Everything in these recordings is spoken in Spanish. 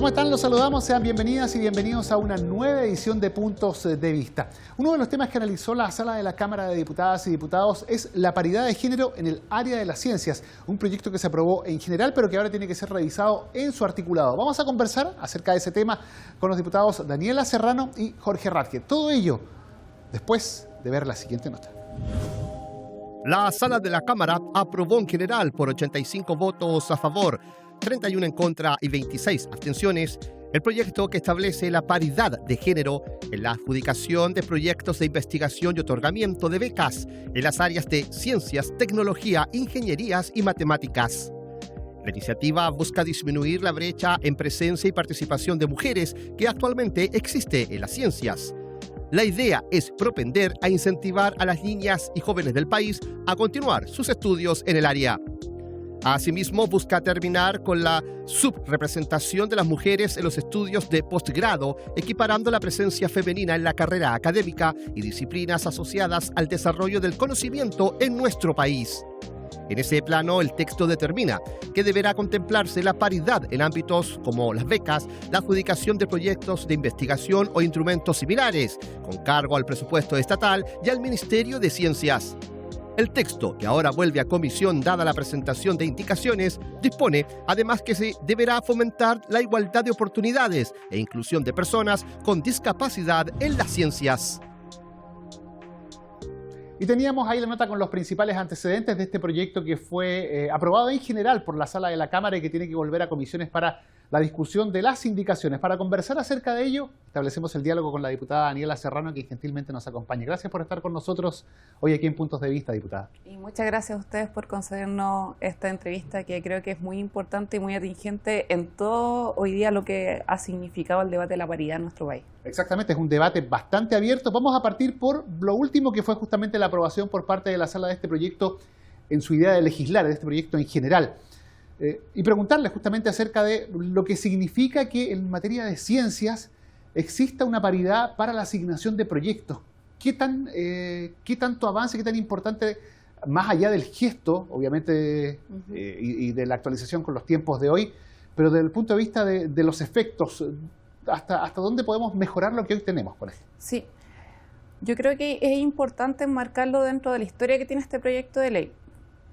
¿Cómo están? Los saludamos, sean bienvenidas y bienvenidos a una nueva edición de Puntos de Vista. Uno de los temas que analizó la Sala de la Cámara de Diputadas y Diputados es la paridad de género en el área de las ciencias, un proyecto que se aprobó en general, pero que ahora tiene que ser revisado en su articulado. Vamos a conversar acerca de ese tema con los diputados Daniela Serrano y Jorge Radke. Todo ello después de ver la siguiente nota. La Sala de la Cámara aprobó en general por 85 votos a favor, 31 en contra y 26 abstenciones, el proyecto que establece la paridad de género en la adjudicación de proyectos de investigación y otorgamiento de becas en las áreas de ciencias, tecnología, ingenierías y matemáticas. La iniciativa busca disminuir la brecha en presencia y participación de mujeres que actualmente existe en las ciencias. La idea es propender a incentivar a las niñas y jóvenes del país a continuar sus estudios en el área. Asimismo, busca terminar con la subrepresentación de las mujeres en los estudios de posgrado, equiparando la presencia femenina en la carrera académica y disciplinas asociadas al desarrollo del conocimiento en nuestro país. En ese plano, el texto determina que deberá contemplarse la paridad en ámbitos como las becas, la adjudicación de proyectos de investigación o instrumentos similares, con cargo al presupuesto estatal y al Ministerio de Ciencias. El texto, que ahora vuelve a comisión dada la presentación de indicaciones, dispone además que se deberá fomentar la igualdad de oportunidades e inclusión de personas con discapacidad en las ciencias. Y teníamos ahí la nota con los principales antecedentes de este proyecto que fue aprobado en general por la Sala de la Cámara y que tiene que volver a comisiones para la discusión de las indicaciones. Para conversar acerca de ello, establecemos el diálogo con la diputada Daniela Serrano, que gentilmente nos acompaña. Gracias por estar con nosotros hoy aquí en Puntos de Vista, diputada. Y muchas gracias a ustedes por concedernos esta entrevista, que creo que es muy importante y muy atingente en todo hoy día lo que ha significado el debate de la paridad en nuestro país. Exactamente, es un debate bastante abierto. Vamos a partir por lo último, que fue justamente la aprobación por parte de la Sala de este proyecto en su idea de legislar, de este proyecto en general. Y preguntarle justamente acerca de lo que significa que en materia de ciencias exista una paridad para la asignación de proyectos. ¿Qué tanto avance, qué tan importante, más allá del gesto, obviamente, y de la actualización con los tiempos de hoy, pero desde el punto de vista de los efectos, hasta dónde podemos mejorar lo que hoy tenemos, por ejemplo? Sí, yo creo que es importante enmarcarlo dentro de la historia que tiene este proyecto de ley.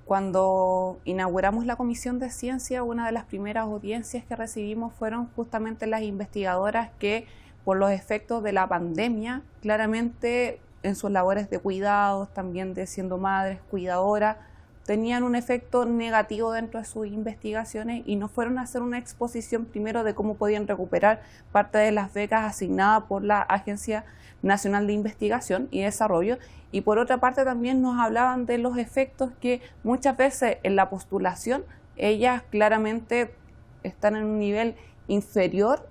Cuando inauguramos la Comisión de Ciencia, una de las primeras audiencias que recibimos fueron justamente las investigadoras que, por los efectos de la pandemia, claramente en sus labores de cuidados, también de siendo madres, cuidadoras, tenían un efecto negativo dentro de sus investigaciones y nos fueron a hacer una exposición primero de cómo podían recuperar parte de las becas asignadas por la Agencia Nacional de Investigación y Desarrollo, y por otra parte también nos hablaban de los efectos que muchas veces en la postulación ellas claramente están en un nivel inferior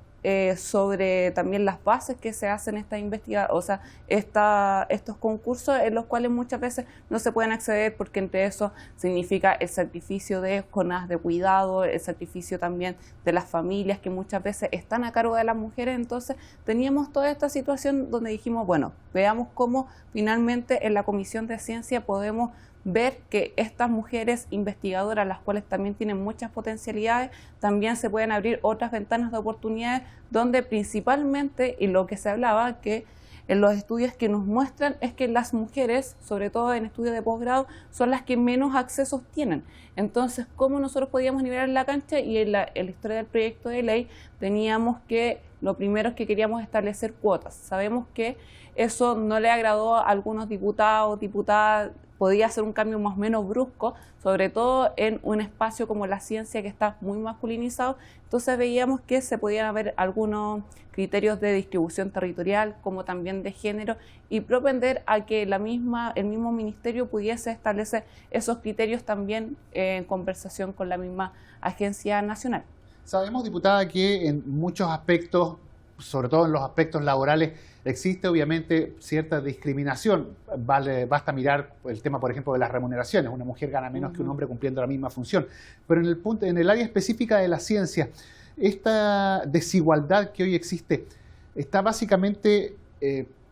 sobre también las bases que se hacen estas investigaciones, o sea, estos concursos en los cuales muchas veces no se pueden acceder porque entre eso significa el sacrificio de jornadas de cuidado, el sacrificio también de las familias que muchas veces están a cargo de las mujeres. Entonces teníamos toda esta situación donde dijimos, bueno, veamos cómo finalmente en la Comisión de Ciencia podemos ver que estas mujeres investigadoras, las cuales también tienen muchas potencialidades, también se pueden abrir otras ventanas de oportunidades donde principalmente, y lo que se hablaba, que en los estudios que nos muestran es que las mujeres, sobre todo en estudios de posgrado, son las que menos accesos tienen. Entonces, ¿cómo nosotros podíamos nivelar la cancha? Y en la historia del proyecto de ley teníamos que, lo primero es que queríamos establecer cuotas. Sabemos que eso no le agradó a algunos diputados, diputadas, podía ser un cambio más o menos brusco, sobre todo en un espacio como la ciencia que está muy masculinizado. Entonces veíamos que se podían haber algunos criterios de distribución territorial, como también de género, y propender a que el mismo ministerio pudiese establecer esos criterios también en conversación con la misma agencia nacional. Sabemos, diputada, que en muchos aspectos, sobre todo en los aspectos laborales, existe obviamente cierta discriminación. Basta mirar el tema, por ejemplo, de las remuneraciones. Una mujer gana menos que un hombre cumpliendo la misma función. Pero en el área específica de la ciencia, esta desigualdad que hoy existe está básicamente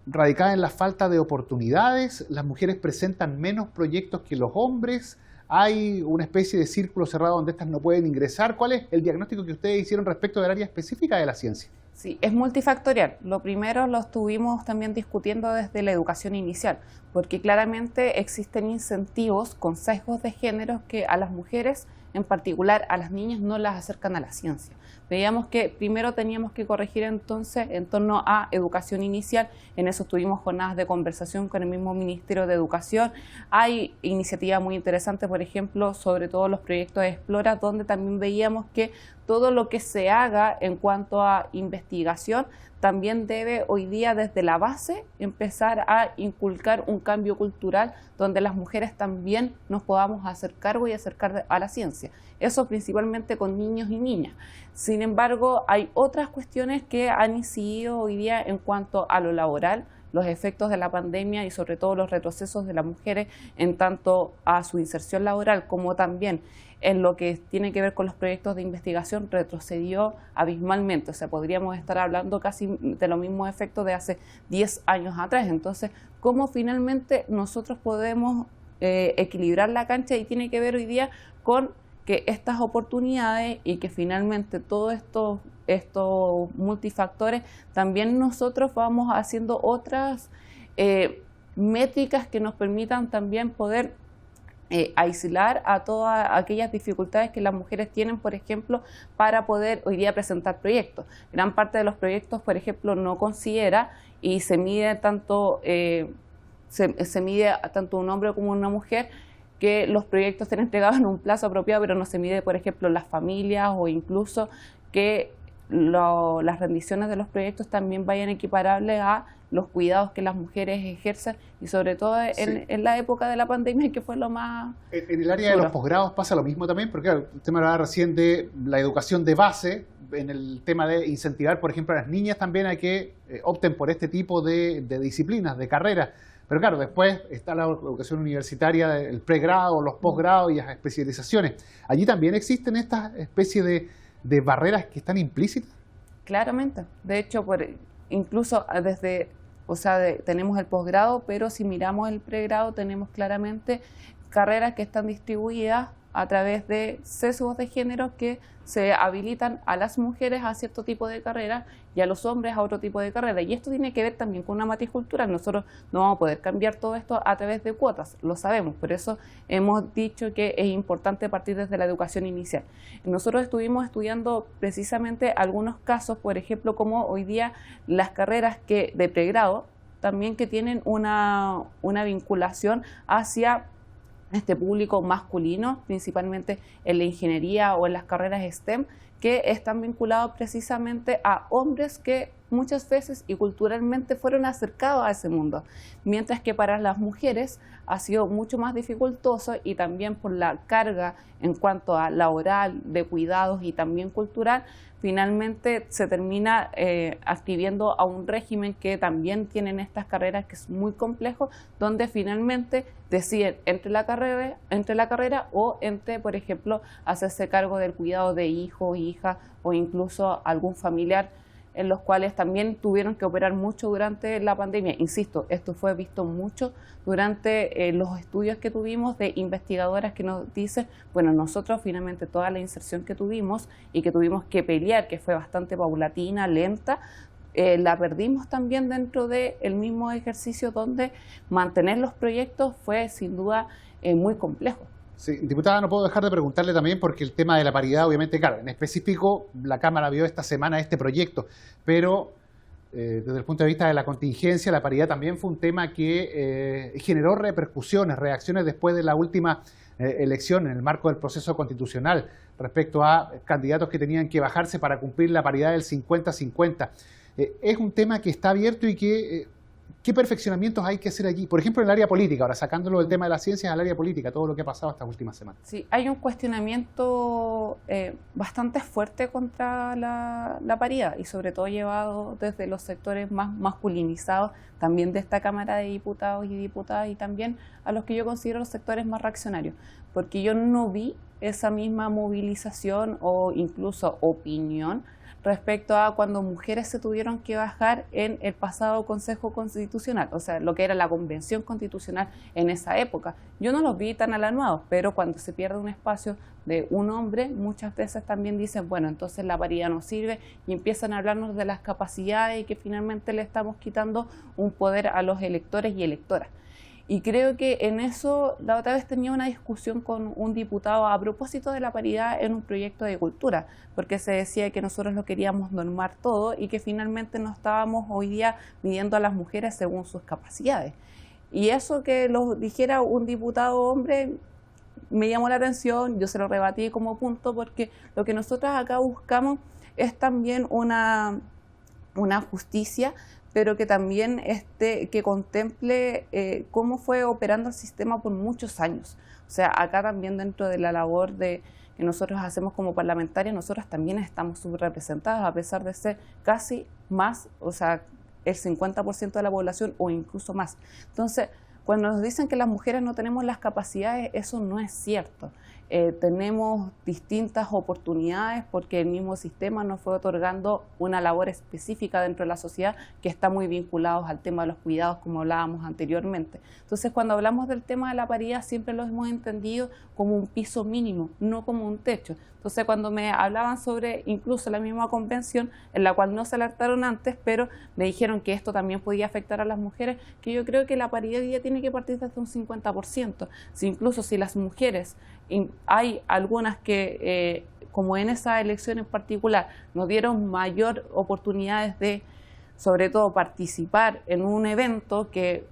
radicada en la falta de oportunidades. Las mujeres presentan menos proyectos que los hombres. ¿Hay una especie de círculo cerrado donde estas no pueden ingresar? ¿Cuál es el diagnóstico que ustedes hicieron respecto del área específica de la ciencia? Sí, es multifactorial. Lo primero lo estuvimos también discutiendo desde la educación inicial, porque claramente existen incentivos con sesgos de género que a las mujeres, en particular a las niñas, no las acercan a la ciencia. Veíamos que primero teníamos que corregir entonces en torno a educación inicial. En eso tuvimos jornadas de conversación con el mismo Ministerio de Educación. Hay iniciativas muy interesantes, por ejemplo, sobre todo los proyectos de Explora, donde también veíamos que todo lo que se haga en cuanto a investigación también debe hoy día desde la base empezar a inculcar un cambio cultural donde las mujeres también nos podamos hacer cargo y acercar a la ciencia. Eso principalmente con niños y niñas. Sin embargo, hay otras cuestiones que han incidido hoy día en cuanto a lo laboral, los efectos de la pandemia y sobre todo los retrocesos de las mujeres en tanto a su inserción laboral como también en lo que tiene que ver con los proyectos de investigación retrocedió abismalmente. O sea, podríamos estar hablando casi de los mismos efectos de hace 10 años atrás. Entonces, ¿cómo finalmente nosotros podemos equilibrar la cancha? Y tiene que ver hoy día con que estas oportunidades y que finalmente todos estos multifactores, también nosotros vamos haciendo otras métricas que nos permitan también poder aislar a todas aquellas dificultades que las mujeres tienen, por ejemplo, para poder hoy día presentar proyectos. Gran parte de los proyectos, por ejemplo, no considera y se mide tanto, se mide tanto un hombre como una mujer, que los proyectos estén entregados en un plazo apropiado, pero no se mide, por ejemplo, las familias o incluso que las rendiciones de los proyectos también vayan equiparables a los cuidados que las mujeres ejercen y sobre todo en la época de la pandemia, que fue lo más En el área de los posgrados pasa lo mismo también, porque claro, usted me hablaba recién de la educación de base, en el tema de incentivar, por ejemplo, a las niñas también a que opten por este tipo de disciplinas, de carreras. Pero claro, después está la educación universitaria, el pregrado, los posgrados y las especializaciones. ¿Allí también existen estas especies de barreras que están implícitas? Claramente. De hecho, incluso desde, tenemos el posgrado, pero si miramos el pregrado tenemos claramente carreras que están distribuidas a través de sesgos de género que se habilitan a las mujeres a cierto tipo de carrera y a los hombres a otro tipo de carrera. Y esto tiene que ver también con una matriz cultural. Nosotros no vamos a poder cambiar todo esto a través de cuotas, lo sabemos. Por eso hemos dicho que es importante partir desde la educación inicial. Nosotros estuvimos estudiando precisamente algunos casos, por ejemplo, como hoy día las carreras de pregrado, también que tienen una vinculación hacia este público masculino, principalmente en la ingeniería o en las carreras STEM, que están vinculados precisamente a hombres que muchas veces y culturalmente fueron acercados a ese mundo, mientras que para las mujeres ha sido mucho más dificultoso y también por la carga en cuanto a laboral, de cuidados y también cultural, finalmente se termina adscribiendo a un régimen que también tienen estas carreras que es muy complejo, donde finalmente deciden entre la carrera o entre, por ejemplo, hacerse cargo del cuidado de hijo, hija o incluso algún familiar, en los cuales también tuvieron que operar mucho durante la pandemia. Insisto, esto fue visto mucho durante los estudios que tuvimos de investigadoras que nos dicen, bueno, nosotros finalmente toda la inserción que tuvimos y que tuvimos que pelear, que fue bastante paulatina, lenta, la perdimos también dentro del mismo ejercicio donde mantener los proyectos fue sin duda muy complejo. Sí, diputada, no puedo dejar de preguntarle también porque el tema de la paridad, obviamente, claro, en específico la Cámara vio esta semana este proyecto, pero desde el punto de vista de la contingencia, la paridad también fue un tema que generó repercusiones, reacciones después de la última elección en el marco del proceso constitucional respecto a candidatos que tenían que bajarse para cumplir la paridad del 50-50. Es un tema que está abierto y que... ¿Qué perfeccionamientos hay que hacer allí? Por ejemplo, en el área política, ahora sacándolo del tema de las ciencias al área política, todo lo que ha pasado estas últimas semanas. Sí, hay un cuestionamiento bastante fuerte contra la paridad y sobre todo llevado desde los sectores más masculinizados, también de esta Cámara de Diputados y Diputadas y también a los que yo considero los sectores más reaccionarios, porque yo no vi esa misma movilización o incluso opinión respecto a cuando mujeres se tuvieron que bajar en el pasado Consejo Constitucional, o sea, lo que era la Convención Constitucional en esa época. Yo no los vi tan alanuados, pero cuando se pierde un espacio de un hombre, muchas veces también dicen, bueno, entonces la paridad no sirve, y empiezan a hablarnos de las capacidades y que finalmente le estamos quitando un poder a los electores y electoras. Y creo que en eso, la otra vez tenía una discusión con un diputado a propósito de la paridad en un proyecto de cultura, porque se decía que nosotros lo queríamos normar todo y que finalmente no estábamos hoy día midiendo a las mujeres según sus capacidades. Y eso que lo dijera un diputado hombre me llamó la atención, yo se lo rebatí como punto, porque lo que nosotros acá buscamos es también una justicia, pero que también que contemple cómo fue operando el sistema por muchos años. O sea, acá también dentro de la labor que nosotros hacemos como parlamentarios, nosotros también estamos subrepresentadas, a pesar de ser casi más, o sea, el 50% de la población o incluso más. Entonces, cuando nos dicen que las mujeres no tenemos las capacidades, eso no es cierto. Tenemos distintas oportunidades porque el mismo sistema nos fue otorgando una labor específica dentro de la sociedad que está muy vinculado al tema de los cuidados, como hablábamos anteriormente. Entonces, cuando hablamos del tema de la paridad, siempre lo hemos entendido como un piso mínimo, no como un techo. Entonces, cuando me hablaban sobre incluso la misma convención, en la cual no se alertaron antes, pero me dijeron que esto también podía afectar a las mujeres, que yo creo que la paridad ya tiene que partir desde un 50%. Incluso si las mujeres, hay algunas que, como en esa elección en particular, nos dieron mayor oportunidades de, sobre todo, participar en un evento que,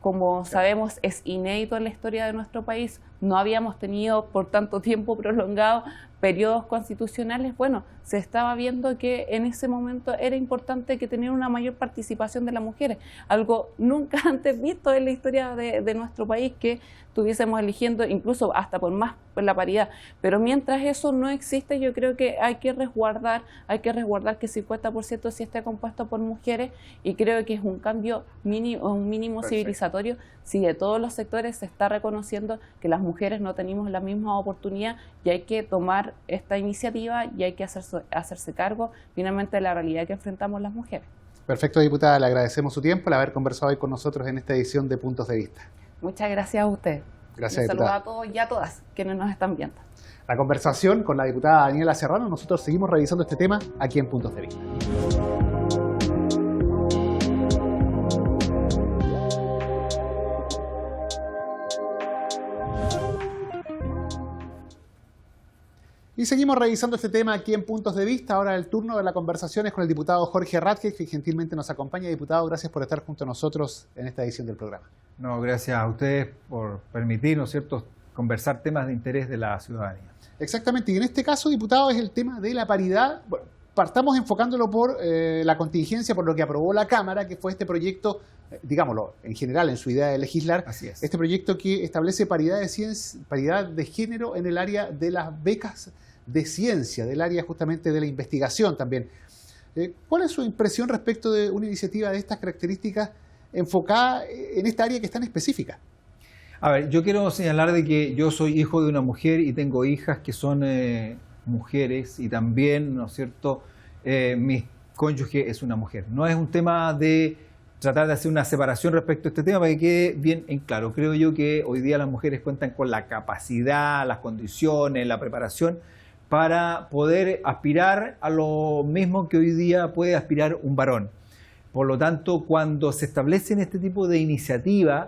como sabemos, es inédito en la historia de nuestro país. No habíamos tenido por tanto tiempo prolongado periodos constitucionales. Bueno, se estaba viendo que en ese momento era importante que tener una mayor participación de las mujeres, algo nunca antes visto en la historia de nuestro país, que estuviésemos eligiendo incluso hasta por más por la paridad. Pero mientras eso no existe, yo creo que hay que resguardar que el 50% sí esté compuesto por mujeres, y creo que es un cambio mínimo, un mínimo civilizatorio, si de todos los sectores se está reconociendo que las mujeres no tenemos la misma oportunidad, y hay que tomar esta iniciativa y hay que hacerse cargo finalmente de la realidad que enfrentamos las mujeres. Perfecto, diputada, le agradecemos su tiempo, el haber conversado hoy con nosotros en esta edición de Puntos de Vista. Muchas gracias a usted. Gracias, Un saludo diputada. a todos y a todas quienes nos están viendo. La conversación con la diputada Daniela Serrano, nosotros seguimos revisando este tema aquí en Puntos de Vista. Y seguimos revisando este tema aquí en Puntos de Vista. Ahora el turno de la conversación es con el diputado Jorge Ratke, que gentilmente nos acompaña. Diputado, gracias por estar junto a nosotros en esta edición del programa. No, gracias a ustedes por permitir, ¿no es cierto?, conversar temas de interés de la ciudadanía. Exactamente, y en este caso, diputado, es el tema de la paridad. Bueno, partamos enfocándolo por la contingencia, por lo que aprobó la Cámara, que fue este proyecto, digámoslo, en general, en su idea de legislar, Así es. este proyecto que establece paridad de género en el área de las becas de ciencia, del área justamente de la investigación también. ¿Cuál es su impresión respecto de una iniciativa de estas características enfocada en esta área que es tan específica? A ver, yo quiero señalar de que yo soy hijo de una mujer y tengo hijas que son mujeres, y también, ¿no es cierto?, mi cónyuge es una mujer. No es un tema de tratar de hacer una separación respecto a este tema, para que quede bien en claro. Creo yo que hoy día las mujeres cuentan con la capacidad, las condiciones, la preparación para poder aspirar a lo mismo que hoy día puede aspirar un varón. Por lo tanto, cuando se establecen este tipo de iniciativas,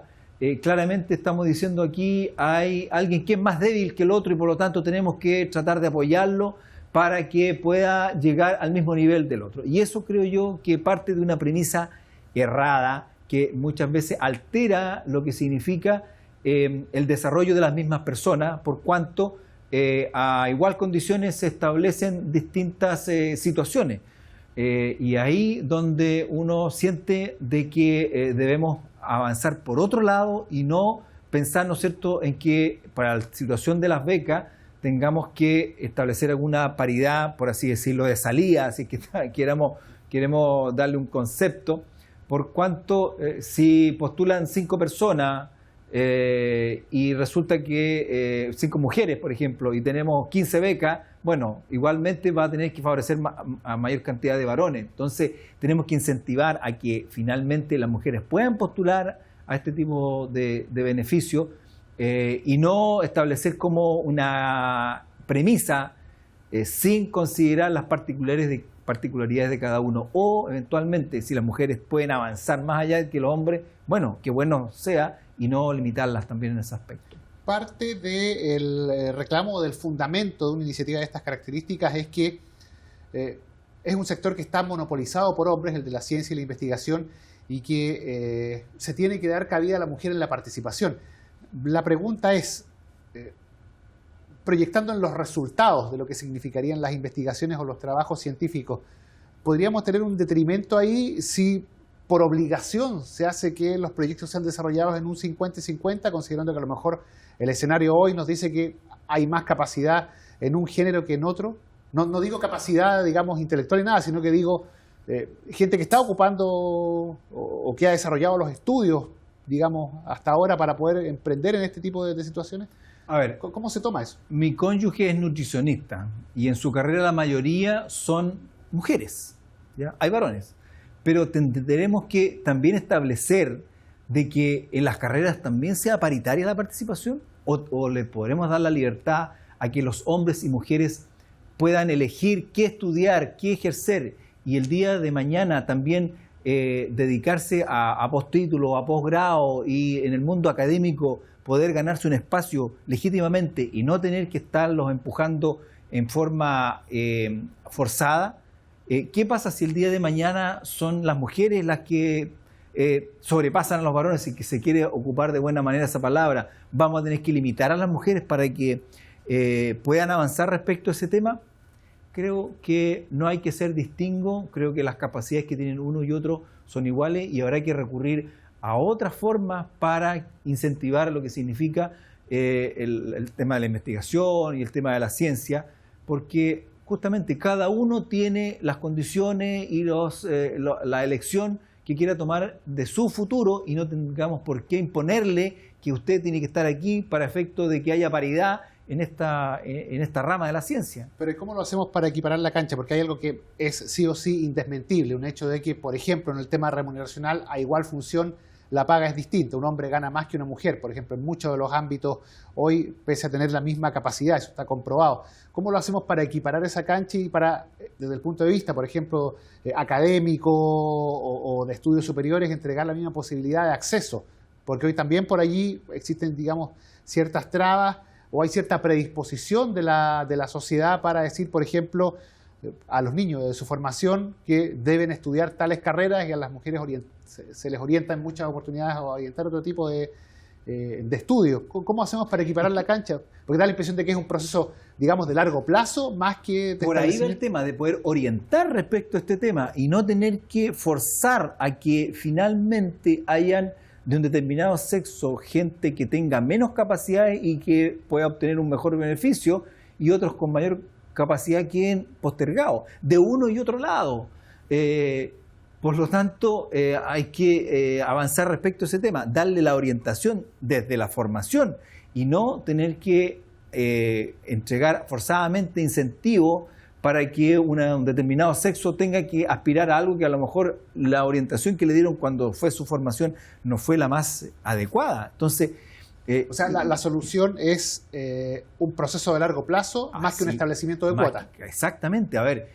claramente estamos diciendo aquí hay alguien que es más débil que el otro, y por lo tanto tenemos que tratar de apoyarlo para que pueda llegar al mismo nivel del otro. Y eso creo yo que parte de una premisa errada que muchas veces altera lo que significa el desarrollo de las mismas personas, por cuanto a igual condiciones se establecen distintas situaciones. Y ahí donde uno siente de que debemos avanzar por otro lado y no pensar, ¿no es cierto?, en que para la situación de las becas tengamos que establecer alguna paridad, por así decirlo, de salida, así que queremos darle un concepto, por cuanto si postulan 5 personas y resulta que 5 mujeres, por ejemplo, y tenemos 15 becas, bueno, igualmente va a tener que favorecer a mayor cantidad de varones. Entonces, tenemos que incentivar a que finalmente las mujeres puedan postular a este tipo de beneficios y no establecer como una premisa sin considerar las particularidades de cada uno, o eventualmente si las mujeres pueden avanzar más allá que los hombres, bueno, que bueno sea, y no limitarlas también en ese aspecto. Parte del reclamo o del fundamento de una iniciativa de estas características es que es un sector que está monopolizado por hombres, el de la ciencia y la investigación, y que se tiene que dar cabida a la mujer en la participación. La pregunta es, proyectando en los resultados de lo que significarían las investigaciones o los trabajos científicos, ¿podríamos tener un detrimento ahí si por obligación se hace que los proyectos sean desarrollados en un 50-50, considerando que a lo mejor el escenario hoy nos dice que hay más capacidad en un género que en otro? No digo capacidad, digamos, intelectual y nada, sino que digo gente que está ocupando o que ha desarrollado los estudios, digamos, hasta ahora para poder emprender en este tipo de situaciones. A ver, ¿cómo se toma eso? Mi cónyuge es nutricionista y en su carrera la mayoría son mujeres, ¿ya? Hay varones, pero tendremos que también establecer de que en las carreras también sea paritaria la participación, o le podremos dar la libertad a que los hombres y mujeres puedan elegir qué estudiar, qué ejercer, y el día de mañana también dedicarse a postítulo, a posgrado, y en el mundo académico poder ganarse un espacio legítimamente y no tener que estarlos empujando en forma forzada. ¿Qué pasa si el día de mañana son las mujeres las que sobrepasan a los varones y que se quiere ocupar de buena manera esa palabra? ¿Vamos a tener que limitar a las mujeres para que puedan avanzar respecto a ese tema? Creo que no hay que ser distingo, creo que las capacidades que tienen uno y otro son iguales y habrá que recurrir a otras formas para incentivar lo que significa el tema de la investigación y el tema de la ciencia, porque justamente cada uno tiene las condiciones y la elección que quiera tomar de su futuro, y no tengamos por qué imponerle que usted tiene que estar aquí para efecto de que haya paridad en esta rama de la ciencia. Pero ¿cómo lo hacemos para equiparar la cancha? Porque hay algo que es sí o sí indesmentible, un hecho de que, por ejemplo, en el tema remuneracional, a igual función, la paga es distinta. Un hombre gana más que una mujer, por ejemplo, en muchos de los ámbitos hoy, pese a tener la misma capacidad, eso está comprobado. ¿Cómo lo hacemos para equiparar esa cancha y para, desde el punto de vista, por ejemplo, académico o de estudios superiores, entregar la misma posibilidad de acceso? Porque hoy también por allí existen, digamos, ciertas trabas o hay cierta predisposición de la sociedad para decir, por ejemplo, a los niños de su formación que deben estudiar tales carreras, y a las mujeres se les orienta en muchas oportunidades a orientar otro tipo de estudios. ¿Cómo hacemos para equiparar la cancha? Porque da la impresión de que es un proceso, digamos, de largo plazo, más que... Por ahí va el tema de poder orientar respecto a este tema y no tener que forzar a que finalmente hayan de un determinado sexo gente que tenga menos capacidades y que pueda obtener un mejor beneficio, y otros con mayor capacidad queden postergados, de uno y otro lado. Por lo tanto, hay que avanzar respecto a ese tema, darle la orientación desde la formación y no tener que entregar forzadamente incentivos para que un determinado sexo tenga que aspirar a algo que a lo mejor la orientación que le dieron cuando fue su formación no fue la más adecuada. Entonces, o sea, la solución es un proceso de largo plazo más que un establecimiento de cuotas. Exactamente. A ver,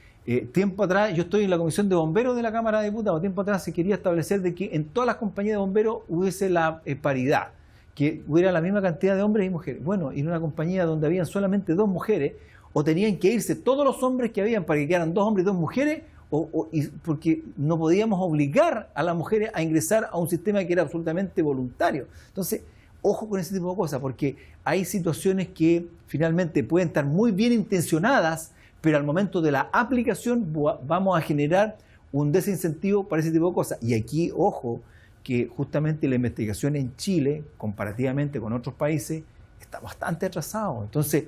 tiempo atrás, yo estoy en la Comisión de Bomberos de la Cámara de Diputados, tiempo atrás se quería establecer de que en todas las compañías de bomberos hubiese la paridad, que hubiera la misma cantidad de hombres y mujeres. Bueno, en una compañía donde habían solamente 2 mujeres, o tenían que irse todos los hombres que habían para que quedaran 2 hombres y 2 mujeres, porque no podíamos obligar a las mujeres a ingresar a un sistema que era absolutamente voluntario. Entonces, ojo con ese tipo de cosas, porque hay situaciones que finalmente pueden estar muy bien intencionadas, pero al momento de la aplicación vamos a generar un desincentivo para ese tipo de cosas. Y aquí, ojo, que justamente la investigación en Chile, comparativamente con otros países, está bastante atrasado. Entonces,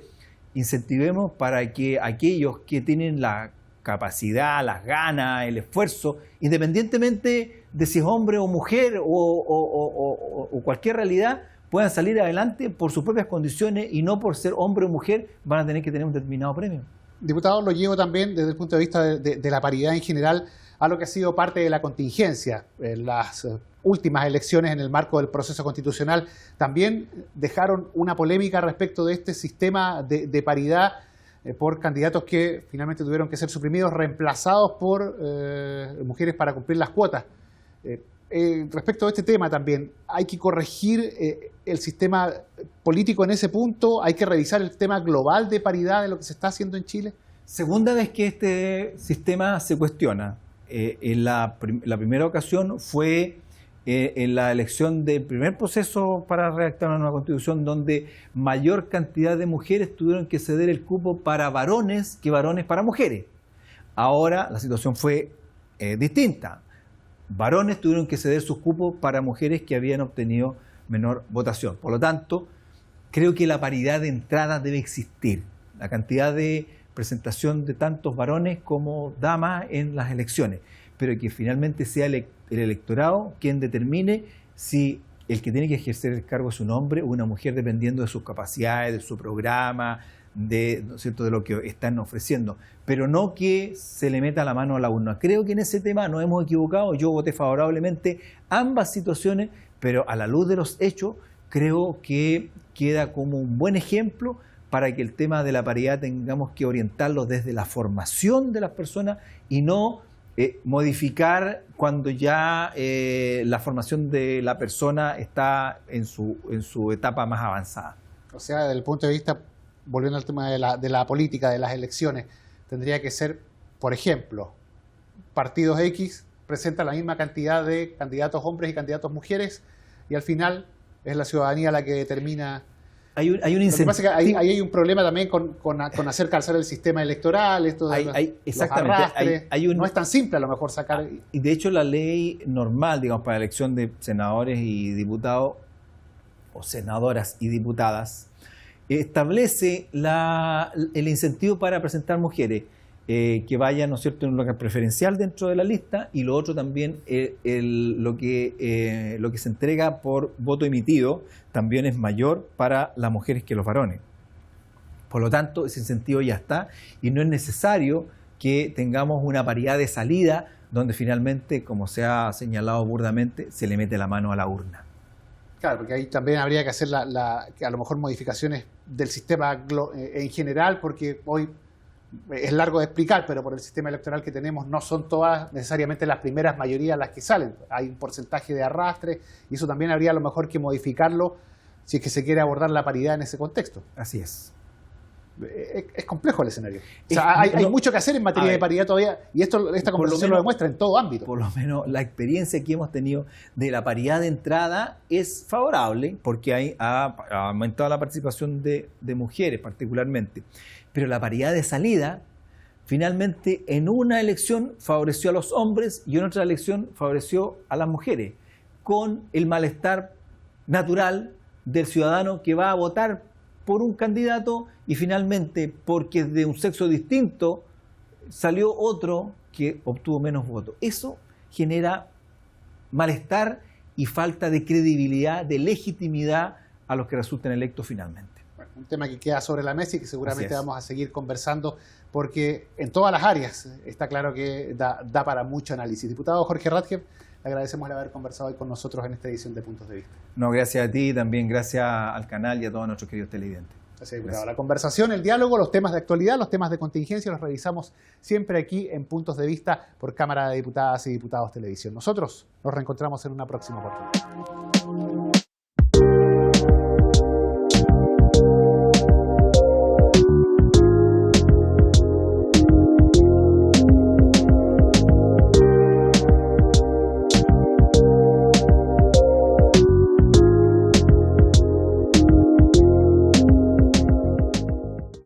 incentivemos para que aquellos que tienen la capacidad, las ganas, el esfuerzo, independientemente de si es hombre o mujer o cualquier realidad, puedan salir adelante por sus propias condiciones y no por ser hombre o mujer van a tener que tener un determinado premio. Diputado, lo llevo también desde el punto de vista de la paridad en general a lo que ha sido parte de la contingencia. Las últimas elecciones en el marco del proceso constitucional también dejaron una polémica respecto de este sistema de paridad por candidatos que finalmente tuvieron que ser suprimidos, reemplazados por mujeres para cumplir las cuotas. Respecto a este tema también, ¿hay que corregir el sistema político en ese punto? ¿Hay que revisar el tema global de paridad de lo que se está haciendo en Chile? Segunda vez que este sistema se cuestiona. En la primera ocasión fue en la elección del primer proceso para redactar una nueva constitución, donde mayor cantidad de mujeres tuvieron que ceder el cupo para varones que varones para mujeres. Ahora la situación fue distinta. Varones tuvieron que ceder sus cupos para mujeres que habían obtenido menor votación. Por lo tanto, creo que la paridad de entrada debe existir. La cantidad de presentación de tantos varones como damas en las elecciones, pero que finalmente sea el electorado quien determine si el que tiene que ejercer el cargo es un hombre o una mujer, dependiendo de sus capacidades, de su programa, ¿no es cierto?, de lo que están ofreciendo, pero no que se le meta la mano a la urna. Creo que en ese tema nos hemos equivocado. Yo voté favorablemente ambas situaciones, pero a la luz de los hechos creo que queda como un buen ejemplo para que el tema de la paridad tengamos que orientarlo desde la formación de las personas y no modificar cuando ya la formación de la persona está en su etapa más avanzada. O sea, desde el punto de vista, volviendo al tema de la política, de las elecciones, tendría que ser, por ejemplo, partidos X presentan la misma cantidad de candidatos hombres y candidatos mujeres y al final es la ciudadanía la que determina. Hay un incentivo. Lo que pasa es que ahí hay un problema también con hacer calzar el sistema electoral, esto de los arrastres. No es tan simple a lo mejor sacar. Y de hecho la ley normal, digamos, para la elección de senadores y diputados, o senadoras y diputadas, establece el incentivo para presentar mujeres que vayan, ¿no es cierto?, en un lugar preferencial dentro de la lista, y lo otro también, lo que se entrega por voto emitido también es mayor para las mujeres que los varones. Por lo tanto, ese incentivo ya está y no es necesario que tengamos una paridad de salida donde finalmente, como se ha señalado burdamente, se le mete la mano a la urna. Claro, porque ahí también habría que hacer a lo mejor modificaciones del sistema en general, porque hoy es largo de explicar, pero por el sistema electoral que tenemos no son todas necesariamente las primeras mayorías las que salen. Hay un porcentaje de arrastre y eso también habría a lo mejor que modificarlo si es que se quiere abordar la paridad en ese contexto. Así es. Es complejo el escenario. O sea, hay mucho que hacer en materia de paridad todavía, y esta conversación lo demuestra en todo ámbito. Por lo menos la experiencia que hemos tenido de la paridad de entrada es favorable, porque ha aumentado la participación de mujeres particularmente. Pero la paridad de salida, finalmente, en una elección favoreció a los hombres y en otra elección favoreció a las mujeres, con el malestar natural del ciudadano que va a votar por un candidato y finalmente, porque de un sexo distinto, salió otro que obtuvo menos votos. Eso genera malestar y falta de credibilidad, de legitimidad a los que resulten electos finalmente. Bueno, un tema que queda sobre la mesa y que seguramente vamos a seguir conversando, porque en todas las áreas está claro que da para mucho análisis. Diputado Jorge Ratgev, le agradecemos el haber conversado hoy con nosotros en esta edición de Puntos de Vista. No, gracias a ti, también gracias al canal y a todos nuestros queridos televidentes. Gracias, diputado. La conversación, el diálogo, los temas de actualidad, los temas de contingencia los revisamos siempre aquí en Puntos de Vista por Cámara de Diputadas y Diputados Televisión. Nosotros nos reencontramos en una próxima oportunidad.